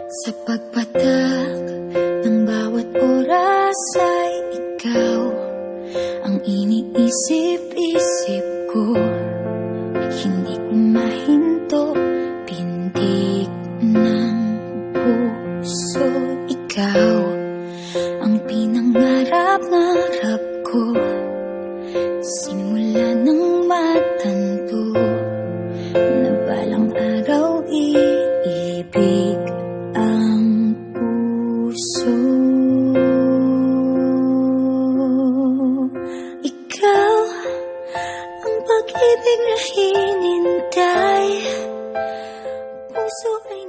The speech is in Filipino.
Sa pagpatak ng bawat oras ay ikaw ang iniisip-isip ko. Hindi ko mahinto, pintig ng puso. Ikaw ang pinangarap-ngarap ko, simula ng matanto na balang araw iibig ang puso. Ikaw ang pag-ibig na hinintay, puso ay